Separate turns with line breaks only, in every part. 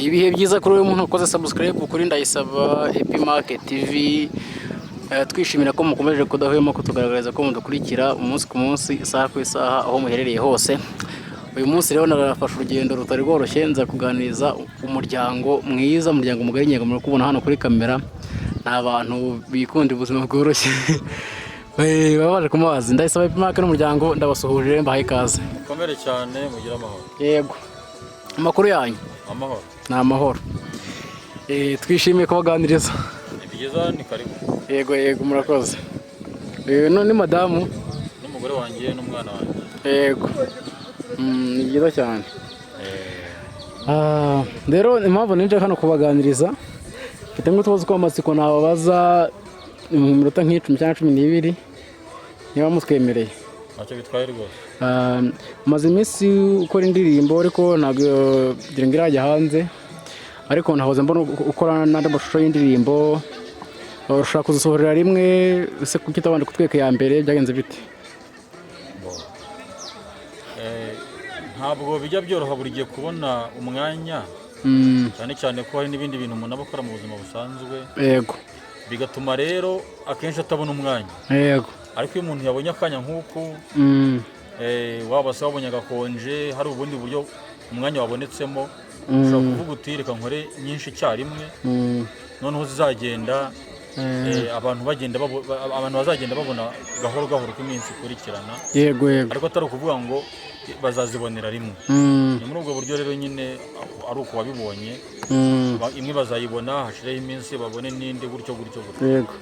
ibihe byiza kuri uyu muntu ukoze subscribe kuri Ndayisaba Epimarket TV. Twishimira ko mukomeje kudahwema kutugaragariza ko mudukurikira umunsi ku munsi, isaha ku isaha, aho muherereye hose. Uyu munsi rero narafashe urugendo rutari rworoshye, nza kuganiriza umuryango mwiza, umuryango mugari nyego muri kubona hano kuri kamera. Ni abantu bikunda ubuzima bworoshye babaje ku mazi. Ndayisaba Epimarket n'umuryango ndabasuhuje, mbahaye ikaze.
Komere cyane, mugira amahoro.
Yego, amakuru yanyu?
Amahoro.
Ni amahoro. Twishimiye kubaganiriza.
Ni byiza, ni karibu.
Yego murakoze. Ni madamu
n'umugore wanjye n'umwana wanjye.
Yego. Ni byiza cyane. Rero impamvu ninje hano kubaganiriza, mfite nk'utubazo tw'amatsiko nababaza mu minota nk'icumi cyangwa 12 niba mutwemereye.
Ntacyo bitwaye rwose.
Maze iminsi ukora indirimbo ariko ntabwo irajya hanze, ariko nahoze mbona ukora n'andi mashusho y'indirimbo. Ushaka kuzisohorera rimwe, ese kuki utabanje kutweka ya mbere, byagenze bite?
Ntabwo bijya byoroha buri gihe kubona umwanya, cyane cyane ko hari n'ibindi bintu umuntu aba akora mu buzima busanzwe.
Yego.
Bigatuma rero akenshi atabona umwanya.
Yego.
Ariko iyo umuntu yabonye akanya nk'uku, waba se wabonye agakonje, hari ubundi buryo umwanya wabonetsemo, ushobora kuvuga uti reka nkore nyinshi icyarimwe, noneho zizagenda abantu bazagenda babona gahoro gahoro ko iminsi ikurikirana.
Yego.
Ariko atari ukuvuga ngo bazazibonera rimwe. Ni muri ubwo buryo rero nyine ari uko wabibonye, imwe bazayibona hashireho iminsi babone n'indi gutyo.
Yego.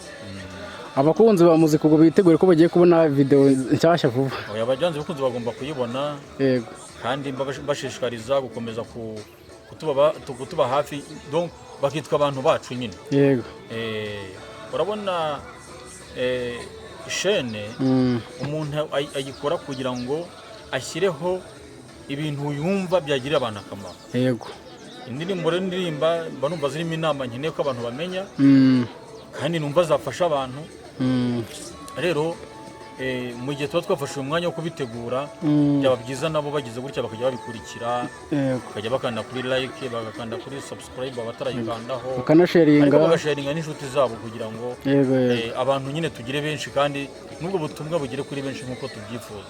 Abakunzi ba muzika ubwo bitegure ko bagiye kubona video nshyashya vuba.
Abajanze bakunzi bagomba kuyibona.
Yego.
Kandi bashishikariza gukomeza kutuba hafi, donc bakitwa abantu bacu nyine.
Yego.
Urabona ishene umuntu ayikora kugira ngo ashyireho ibintu yumva byagirira abantu akamaro.
Yego.
Indirimbo rero ndirimba mba numva zirimo inama nkeneye ko abantu bamenya, kandi numva zafasha abantu. Rero mu gihe tuba twafashe umwanya wo kubitegura, byaba byiza nabo bagize gutya bakajya babikurikira, bakajya bakanda kuri like, bagakanda kuri subscribe abatarayikandaho, bagasharinga n'inshuti zabo kugira ngo abantu nyine tugire benshi kandi n'ubwo butumwa bugere kuri benshi nk'uko tubyifuza.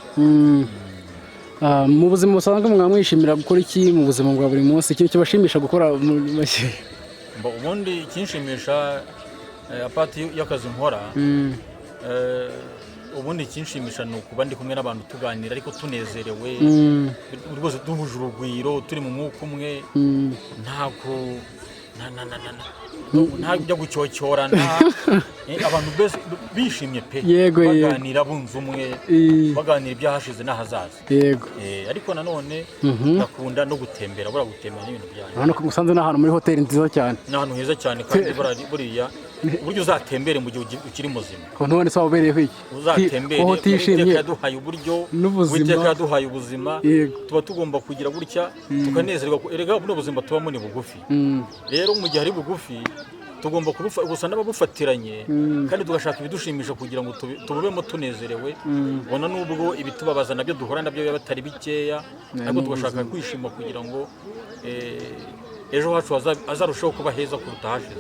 Mu buzima busanzwe mwamwishimira gukora iki mu buzima bwa buri munsi? Ikintu kibashimisha gukora
ubundi ikinshimisha apati y'akazi nkora, ubundi ikinshimisha ni ukuba ndi kumwe n'abantu tuganira ariko tunezerewe, rwose duhuje urugwiro, turi mu mwuka umwe, nta byo gucyocyorana, abantu bishimye pe, baganira bunze umwe, baganira ibyahashize n'ahazaza.
Yego.
Ariko nanone nakunda no gutembera, buriya gutembera n'ibintu byanjye.
Hano Musanze ni ahantu muri hoteli nziza cyane.
Ni ahantu heza cyane kandi buriya uburyo uzatembere mu gihe ukiri muzima.
None se wabereyeho iki?
Uzatembere, Uwiteka yaduhaye uburyo, Uwiteka yaduhaye ubuzima, tuba tugomba kugira gutya tukanezerwa. Erega buno buzima tubamo ni bugufi. Rero mu gihe ari bugufi tugomba gusa n'ababufatiranye, kandi tugashaka ibidushimisha kugira ngo tububemo tunezerewe. Ubona n'ubwo ibitubabaza nabyo duhora nabyo biba batari bikeya, ariko tugashaka kwishima kugira ngo ejo hacu azarushaho kuba heza kuruta hashize.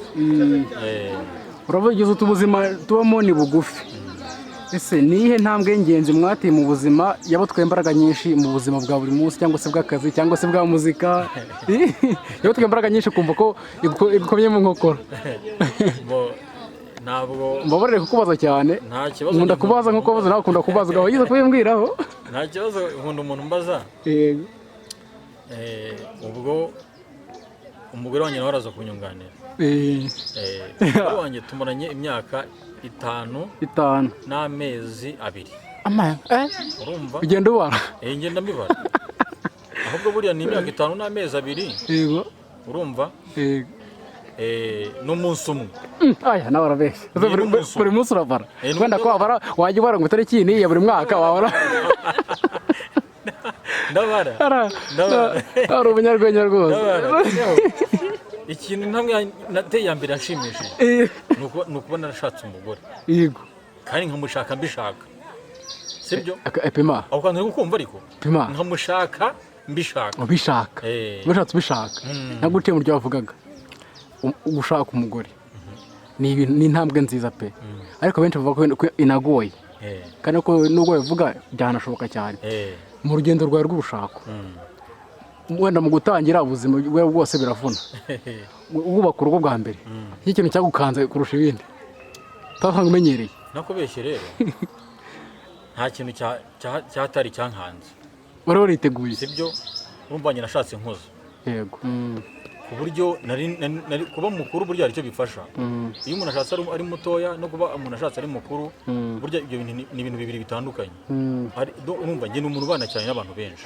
Uravugize ubuzima tubamo ni bugufi. Ese nihe ntambwe y'ingenzi mwateye mu buzima yabatwaye imbaraga nyinshi mu buzima bwa buri munsi, cyangwa se bw'akazi, cyangwa se bwa muzika? Yabatwaye imbaraga nyinshi kumva ko igukomye mu nkokora.
Ntabwo
mbabarire kukubaza cyane, nkunda kubaza nk'uko baza nawe ukunda kubaza, wagize kubimbwiraho.
Nta kibazo, nkunda umuntu mbaza. Ubwo umugore wanjye nawe araza kunyunganira. Umugore wanjye tumaranye imyaka 5 n'amezi 2. Urumva?
Ugenda ubara?
Ngenda mbibara. Ahubwo buriya ni imyaka 5 n'amezi 2.
Yego.
Urumva? N'umunsi umwe.
Aya nawe arabeshya. Buri munsi urabara. Wenda ko wabara wajya ubara ngo itariki iyi ya buri mwaka wabara.
Ndabara.
Ari umunyarwenya rwose.
Ikintu nateye ya mbere yashimishije ni ukuba narashatse umugore.
Yego.
Kandi nkamushaka mbishaka. Sibyo?
Epima.
Aho kantu uri kumva ariko?
Epima.
Nkamushaka mbishaka
ubishaka ntabwo uciye mu buryo wavugaga gushaka umugore ni intambwe nziza pe ariko benshi bavuga ko inagoye kandi ko nubwo bivuga byanashoboka cyane mu rugendo rwawe rw'ubushako wenda mu gutangira ubuzima bwawe bwose biravuna wubaka urugo bwa mbere iki kintu cyagukanze kurusha ibindi utasanzwe umenyereye
nakubeshye rero nta kintu cyatari cyankanze
wari wariteguye
sibyo urumva njye nashatse nkoze
yego
ku buryo kuba mukuru burya hari icyo bifasha iyo umuntu ashatse ari mutoya no kuba umuntu ashatse ari mukuru burya ibyo bintu ni ibintu bibiri bitandukanye urumva njye ni umuntu ubana cyane n'abantu benshi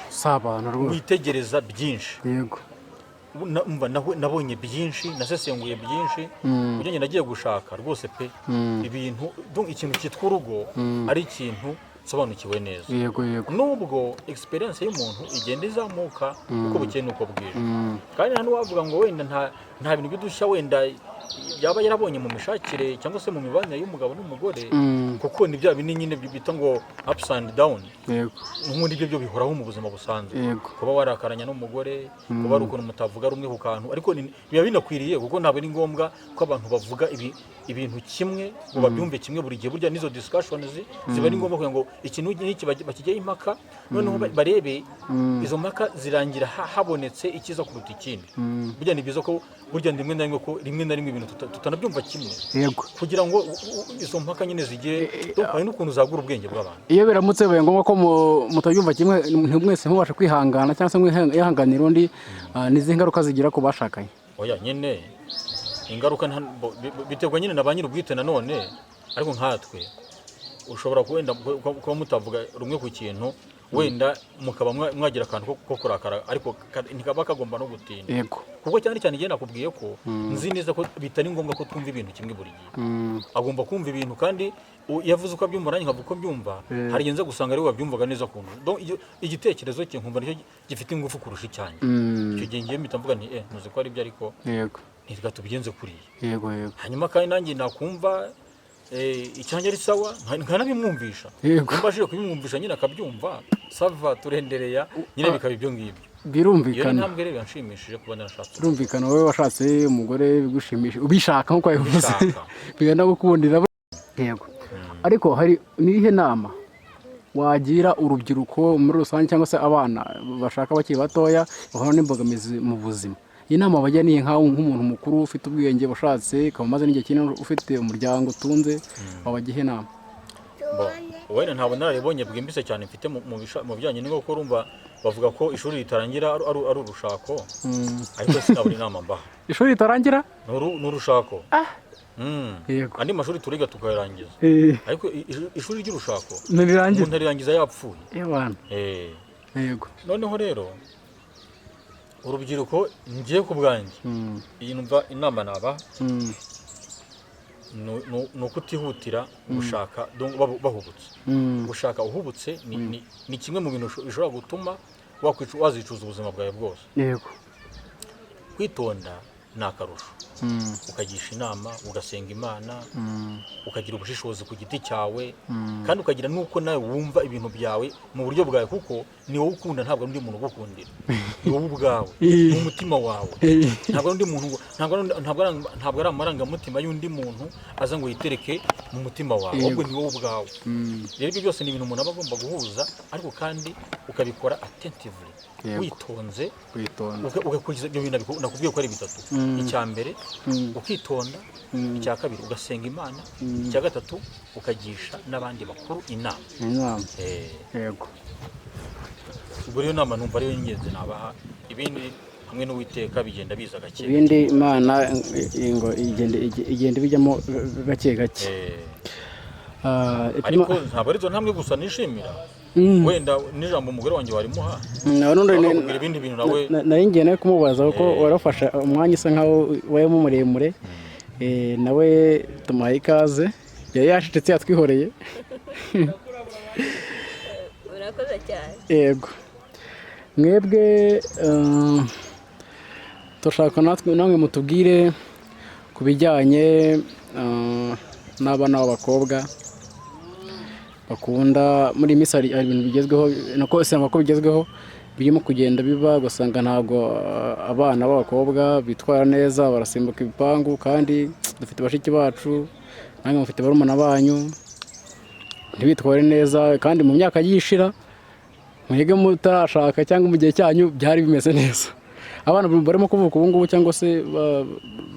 witegereza byinshi
yego
nabonye byinshi nasesenguye byinshi burya njye nagiye gushaka rwose pe ibintu ikintu cyitwa urugo ari ikintu sobanukiwe neza
yego
nubwo experience y'umuntu igenda izamuka uko bukeye nuko bwije kandi nta n'uwavuga ngo wenda nta bintu bidushya wenda yaba yarabonye mu mishakire cyangwa se mu mibanire y'umugabo n'umugore kuko ni bya bindi nyine bita ngo ups and down n'ubundi ibyo bihoraho mu buzima busanzwe kuba warakaranya n'umugore kuba ari ukuntu mutavuga rumwe ku kantu ariko biba binakwiriye kuko ntabwo ari ngombwa ko abantu bavuga ibintu kimwe ngo babyumve kimwe buri gihe burya n'izo discussions ziba ari ngombwa kugira ngo ikintu n'iki bakijyaho impaka noneho barebe izo mpaka zirangira habonetse ikiza kuruta ikindi burya ni byiza ko burya rimwe na rimwe ibintu tutanabyumva kimwe kugira ngo izo mpaka nyine zigire hari n'ukuntu zagura ubwenge bw'abantu
iyo biramutse bibaye ngombwa ko mutabyumva kimwe mwese mubasha kwihangana cyangwa se mwihanganira undi n'izi ngaruka zigira ku bashakanye
oya nyine ingaruka biterwa nyine na ba nyir'ubwite nanone ariko nkatwe ushobora kuba mutavuga rumwe ku kintu wenda mukaba mwagira akantu ko kurakara ariko ntikaba kagomba no gutinda kuko cyane cyane igihe nakubwiye ko nzi neza ko bitari ngombwa ko twumva ibintu kimwe buri gihe agomba kumva ibintu kandi yavuze uko abyumva nanjye nkavuga uko byumva hari igihe nza gusanga ariwe wabyumvaga neza kuntu igitekerezo cye nkumva nicyo gifite ingufu kurusha icyanjye icyo gihe ngiye mpita mvuga nti ntuzi ko ari byo ariko ntireka tubigenze kuriya hanyuma kandi nanjye nakumva icyanjye ari sawa nkanabimwumvisha mbashije kubimwumvisha nyine akabyumva sava turendereya nyine bikaba ibyo ngibyo
birumvikana
iyo ntambwe rero yanshimishije kuba narashatse
birumvikana wowe washatse umugore bigushimisha ubishaka nk'uko yabivuze bigana gukundira yego ariko hari nihe nama wagira urubyiruko muri rusange cyangwa se abana bashaka bakiri batoya bahura n'imbogamizi mu buzima iyi nama bajyaniye nk'umuntu mukuru ufite ubwenge washatse ukaba umaze n'igihe kinini ufite umuryango utunze wabagihe inama
wenda ntabwo nararibonye bwimbitse cyane mfite mu bijyanye n'uko urumva bavuga ko ishuri ritarangira ari urushako ariko sinabura inama mbaha
ishuri ritarangira
ni urushako andi mashuri turiga tukayarangiza ariko ishuri ry'urushako umuntu arirangiza yapfuye
yego
noneho rero urubyiruko ngiye ku bwanjye iyi numva inama naba ni ukutihutira gushaka bahubutse gushaka uhubutse ni kimwe mu bintu bishobora gutuma wazicuza ubuzima bwawe bwose kwitonda ni akarusho ukagisha inama ugasenga imana ukagira ubushishozi ku giti cyawe kandi ukagira n'uko nawe wumva ibintu byawe mu buryo bwawe kuko ni wowe ukunda ntabwo ari undi muntu ugukundira ni wowe ubwawe ni umutima wawe ntabwo ari undi muntu ntabwo ari amarangamutima y'undi muntu aza ngo yitereke mu mutima wawe ahubwo ni wowe ubwawe rero ibyo byose ni ibintu umuntu aba agomba guhuza ariko kandi ukabikora attentively witonze ugakurikiza ibyo bintu nakubwiye ko ari bitatu icya mbere ukitonda icya kabiri ugasenga imana icya gatatu ukagisha n'abandi bakuru inama
yego
ubwo rero nama numva ariyo y'ingenzi nabaha ibindi hamwe n'uwiteka bigenda biza gake
ibindi imana igenda bijyamo gake gake
ariko ntabwo arizo ntambwe gusa nishimira wenda n'ijambo umugore wanjye warimuha ibindi bintu nawe
nari ngiye nawe kumubaza kuko warafashe umwanya usa nkaho wayemo muremure nawe tumuhaye ikaze yari yashitse yatwihoreye
urakoze cyane
yego mwebwe turashaka namwe mutubwire ku bijyanye n'abana b'abakobwa bakunda muri iyi minsi hari ibintu bigezweho nako sinaba ko bigezweho birimo kugenda biba, ugasanga ntabwo abana b'abakobwa bitwara neza, barasimbuka ibipangu, kandi dufite bashiki bacu, namwe mufite barumuna banyu, ntibitware neza, kandi mu myaka yishira mwege mutarashaka cyangwa mu gihe cyanyu byari bimeze neza. Abana barimo kuvuka ubu ngubu cyangwa se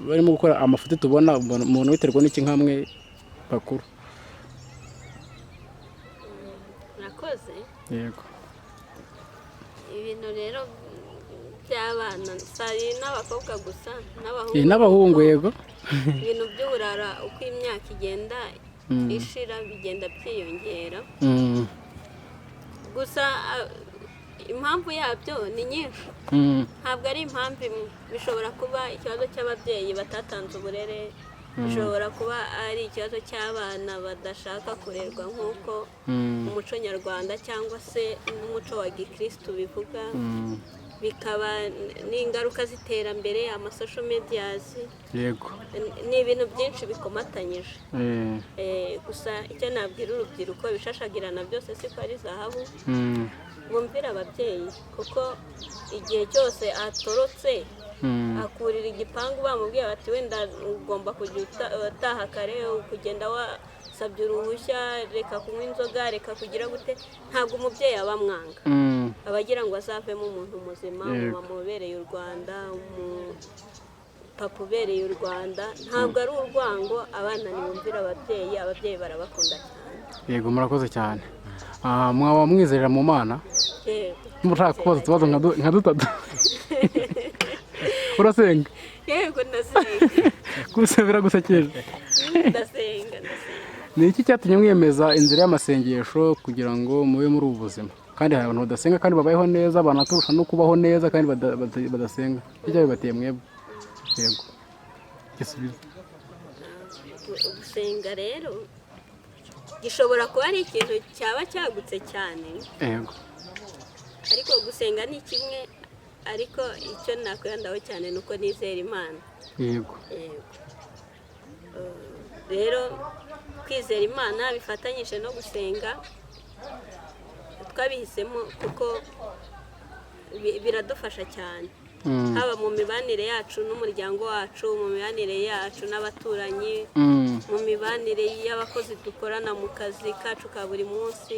barimo gukora amafuti tubona, umuntu biterwa n'iki nkamwe bakuru?
Murakoze.
Yego.
Ibintu rero by'abana sari n'abakobwa gusa
n'abahungu. Yego.
Ibintu by'uburara uko imyaka igenda ishira bigenda byiyongera. Gusa impamvu yabyo ni nyinshi. Ntabwo ari impamvu imwe. Bishobora kuba ikibazo cy'ababyeyi batatanze uburere, bishobora kuba ari ikibazo cy'abana badashaka kurerwa nk'uko umuco nyarwanda cyangwa se n'umuco wa gikristo bivuga, bikaba n'ingaruka z'iterambere, amasosho mediyazi.
Yego.
Ni ibintu byinshi bikomatanyije. Gusa icyo nabwira urubyiruko, ibishashagirana byose siko ari zahabu. Bumvira ababyeyi, kuko igihe cyose atorotse akurira igipangu bamubwiye bati wenda ugomba kujya utaha kare, kugenda wasabye uruhushya, reka kunywa inzoga, reka kugira gute, ntabwo umubyeyi aba amwanga. Abagira ngo azavemo umuntu muzima, umumama ubereye u Rwanda, umupapa ubereye u Rwanda. Ntabwo ari urwango, abana ntibumvira ababyeyi, ababyeyi barabakunda cyane.
Yego, murakoze cyane. Mwaba mwizerera mu Mana?
Yego.
Mushaka kubaza utubazo nka dutatu? Urasenga?
Yego, ndasenga.
Gusa biragusekeje.
Ndasenga.
Ni iki cyatumye mwiyemeza inzira y'amasengesho kugira ngo mube muri ubu buzima? Kandi hari abantu badasenga kandi babayeho neza, banaturusha no kubaho neza kandi badasenga. Ibyo bibateye mwebwe? Yego. Gisubizo.
Gusenga rero gishobora kuba ari ikintu cyaba cyagutse cyane.
Yego.
Ariko gusenga ni kimwe, ariko icyo nakwibandaho cyane ni uko nizera Imana.
Yego.
Rero kwizera Imana bifatanyije no gusenga twabihisemo kuko biradufasha cyane, haba mu mibanire yacu n'umuryango wacu, mu mibanire yacu n'abaturanyi, mu mibanire y'abakozi dukorana mu kazi kacu ka buri munsi.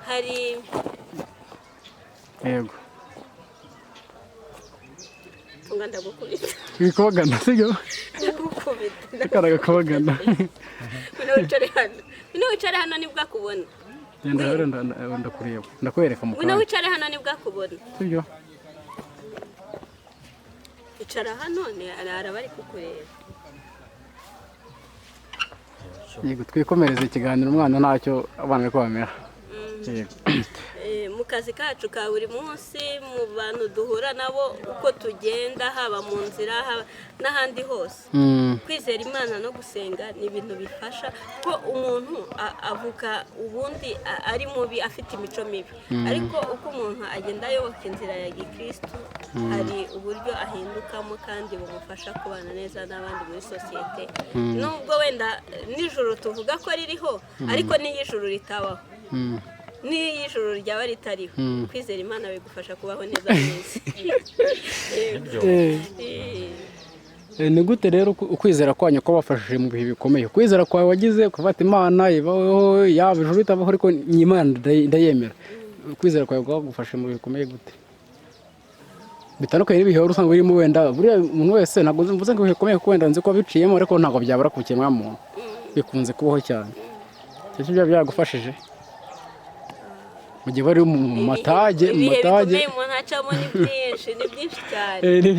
Hari
yego
tunga ndagukubita
bikobagana sibyo?
ndagukubita
ndakaraga kobagana.
Bino wicare hano nibwo akubona.
Genda rero ndakureba, ndakwereka mu
Bino wicare hano nibwo akubona
sibyo?
Icara hano araba ari kukureba.
Yego, twikomereze ikiganiro, umwana ntacyo abana bari kwamera. Yego.
Mu kazi kacu ka buri munsi, mu bantu duhura nabo uko tugenda, haba mu nzira n'ahandi hose, kwizera Imana no gusenga ni ibintu bifasha ko umuntu avuka ubundi ari mubi, afite imico mibi, ariko uko umuntu agenda ayoboka inzira ya gikristo hari uburyo ahindukamo kandi bumufasha kubana neza n'abandi muri sosiyete. Nubwo wenda nijoro tuvuga ko ririho, ariko n'ijoro ritabaho, n'ijoro ryaba ritariho, kwizera Imana bigufasha kubaho neza neza.
Ni gute rero ukwizera kwanyu ko bafashije mu bihe bikomeye? Kwizera kwawe wagize ukafata Imana ibaho, yaba ijoro ritabaho, ariko Imana ndayemera. Kwizera kwawe kwagufashe mu bihe bikomeye gute? Bitandukanye n'ibihe wari usanga birimo, wenda buriya umuntu wese, ntabwo mvuze ngo bikomeye kuko wenda nzi ko biciyemo, ariko ntabwo byabura ku kiremwamuntu, bikunze kubaho cyane. Icyo byaba byagufashije mu gihe bari mu matage?
Ibihe bikomeye umuntu acamo ni byinshi cyane.
Ni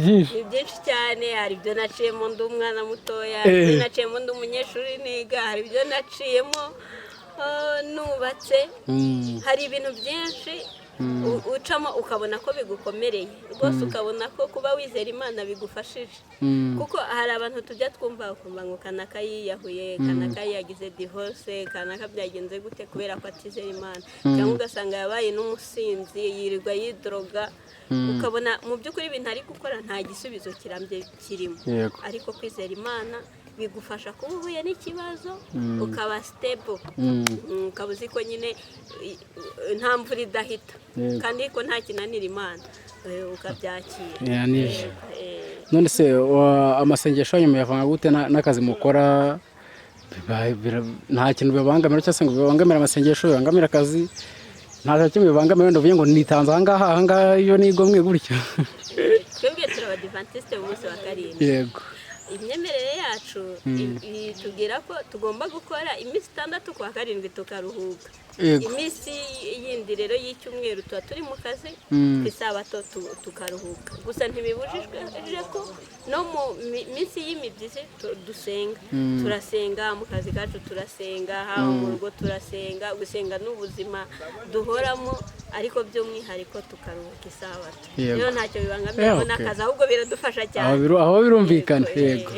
byinshi
cyane. Hari ibyo naciyemo ndi umwana mutoya, hari ibyo naciyemo ndi umunyeshuri niga, hari ibyo naciyemo nubatse. Hari ibintu byinshi ucamo ukabona ko bigukomereye rwose, ukabona ko kuba wizera Imana bigufashije. Kuko hari abantu tujya twumva ukumva ngo kanaka yiyahuye, kanaka yagize divorce, kanaka byagenze gute kubera ko atizera Imana, cyangwa ugasanga yabaye n'umusinzi, yirirwa yidroga, ukabona mu by'ukuri ibintu ari gukora nta gisubizo kirambye kirimo. Ariko kwizera Imana bigufasha kuba uhuye n'ikibazo ukaba stable, ukaba uzi ko nyine nta mvura idahita kandi ko nta kinanira Imana, ukabyakira.
None se amasengesho yanyu muyavanga gute n'akazi mukora? Nta kintu bibangamira cyangwa se ngo bibangamira amasengesho, bibangamira akazi? Nta kimwe bibangamira wenda uvuye ngo nitanze ahangaha iyo nigomwe gutyo?
Twebwe turi abadivantisite mu munsi wa karindwi.
Yego.
Imyemerere yacu itubwira ko tugomba gukora iminsi 6 kwa karindwi tukaruhuka. Iminsi yindi rero y'icyumweru tuba turi mu kazi, ku isabato tukaruhuka. Gusa ntibibujijwe ko no mu minsi y'imibyizi dusenga, turasenga mu kazi kacu, turasenga haba mu rugo, turasenga. Gusenga n'ubuzima duhoramo, ariko by'umwihariko tukaruhuka isabato. Rero ntacyo bibangamira n'akazi, ahubwo biradufasha cyane.
Aho birumvikana. Yego.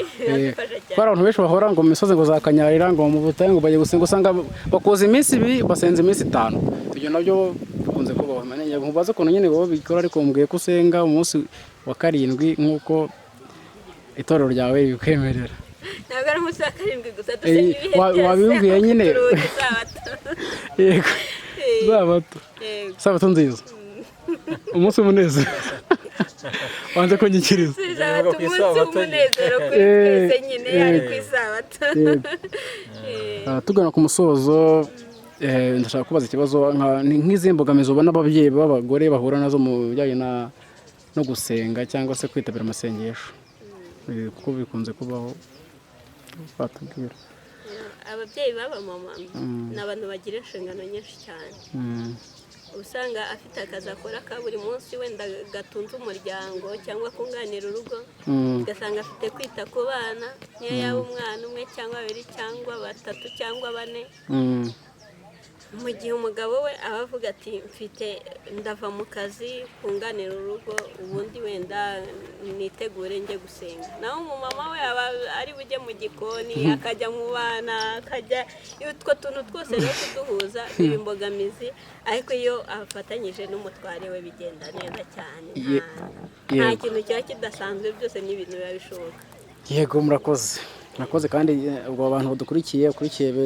Kwa abantu benshi bahora ngo mu misozi ngo zakanyarira ngo mu butayu ngo bajye gusenga, usanga bakoze iminsi 2 basenze iminsi 5. Ibyo nabyo bikunze kubaho. Manenge nkubaza ko nyine bo bikora, ariko mbwiye ko usenga umunsi wa karindwi nk'uko itorero ryawe bikwemerera.
Ntabwo ari umunsi wa karindwi gusa, dusenga ibihe byose.
Wabimbwiye nyine. Yego. Sabato. Sabato nziza. Umunsi umunezero. Wanze ko nyikiriza.
Umunsi umunezero kuri twese nyine ari ku isabato.
Tugana ku musozo, ndashaka kubaza ikibazo nk'izi mbogamizi ubona ababyeyi b'abagore bahura nazo mu bijyanye no gusenga cyangwa se kwitabira amasengesho, kuko bikunze kubaho, batubwira.
Ababyeyi b'abamama ni abantu bagira inshingano nyinshi cyane. Usanga afite akazi akora ka buri munsi, wenda gatunze umuryango cyangwa kunganira urugo, ugasanga afite kwita ku bana, niyo yaba umwana umwe cyangwa 2 cyangwa 3 cyangwa 4. Mu gihe umugabo we aba avuga ati mfite ndava mu kazi kunganira urugo, ubundi wenda nitegure njye gusenga. Naho umumama we aba ari bujye mu gikoni, akajya mu bana, akajya utwo tuntu twose no kuduhuza ibimbogamizi, ariko iyo afatanyije n'umutware we bigenda neza cyane. Nta kintu cyaba kidasanzwe, byose ni ibintu biba bishoboka.
Yego, murakoze kandi ubwo abantu badukurikiye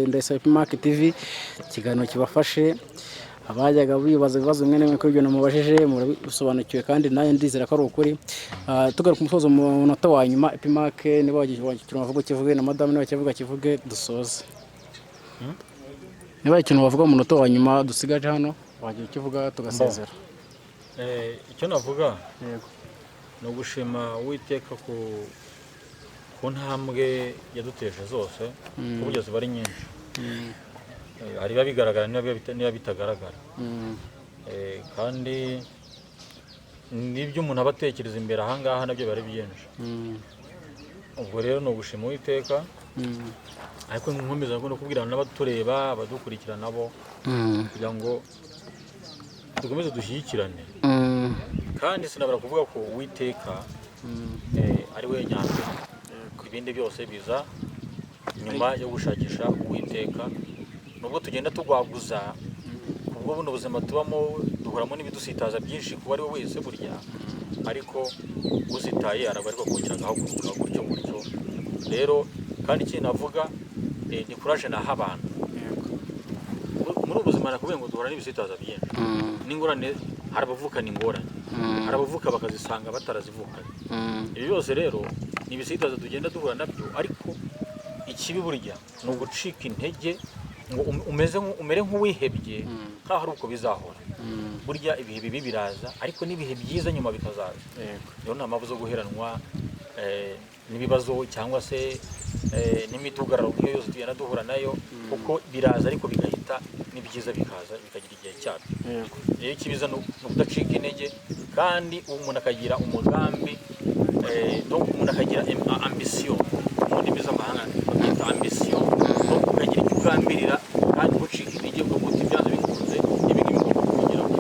Ndayisaba Epimarket TV, ikiganiro kibafashe. Abajyaga bibaza ibibazo bimwe n'imwe kuri ibyo namubajije murabisobanukiwe, kandi nayo ndizera ko ari ukuri. Tugaruka umusozo mu munota wa nyuma, Epimarket niba wagira bavuga kivuge, na madame niba kivuga kivuge, dusoze. Niba ikintu bavuga mu munota wa nyuma dusigaje hano, wagira kivuga tugasezera.
Icyo navuga, yego, no gushima Uwiteka ku ntambwe yaduteje zose, kugeza bari nyinshi. Hari bigaragara niba bitagaragara. Kandi nibyo umuntu aba atekereza imbere ahangaha nabyo bari byinshi. Ubwo rero no gushima Uwiteka, ariko nkomeza no kubwirana n'abatureba, abadukurikira nabo, kugira ngo dukomeze dushyigikirane. Kandi sinabara kuvuga ko Uwiteka ari we nyambere, ibindi byose biza nyuma yo gushakisha Uwiteka. Nubwo tugenda tugwaguza, kubwo buno buzima tubamo duhoramo n'ibidusitaza byinshi kuba ari we wese burya, ariko uzitaye arabarirwa kongera agahaguruka gutyo. Rero kandi ikintu navuga ni courage naha abantu. Muri ubuzima nakubwiye ngo duhora n'ibisitaza byinshi, n'ingorane. Harabavukana ingorane, harabavuka bakazisanga batarazivukanye. Ibi byose rero ni ibisitaza tugenda duhura nabyo, ariko ikibi burya ni ugucika intege ngo umere nk'uwihebye nkaho ari uko bizahora. Burya ibihe bibi biraza, ariko n'ibihe byiza nyuma bikazaza. Rero nta mpamvu zo guheranwa n'ibibazo cyangwa se n'imidugararo nk'iyo yose tugenda duhura nayo, kuko biraza ariko bigahita, n'ibyiza bikaza bikagira igihe cyabyo. Rero ikibiza ni ukudacika intege, kandi umuntu akagira umugambi, umuntu akagira ambisiyo, mu ndimi z'amahanga babyita ambisiyo, ukagira icyo ugambirira kandi ntucike intege, ukavuga uti byanze bikunze ibi ngibi ngomba kubigeraho.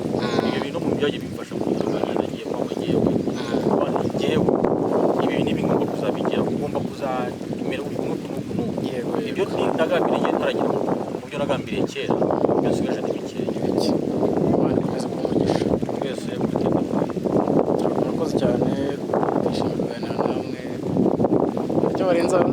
Ibyo bintu mu byagiye bimfasha mu buzima nagiye kwamo njyewe, ibi n'ibi ngomba kuzabigeraho, ugomba kuzamera uri kumwe n'uku. Ibyo nagambiriye ntaragira mu byo nagambiriye kera, ibyo nsigaje ni bikeya. Twese
murakoze cyane, twishimiye kuganira namwe. Icyo barenzaho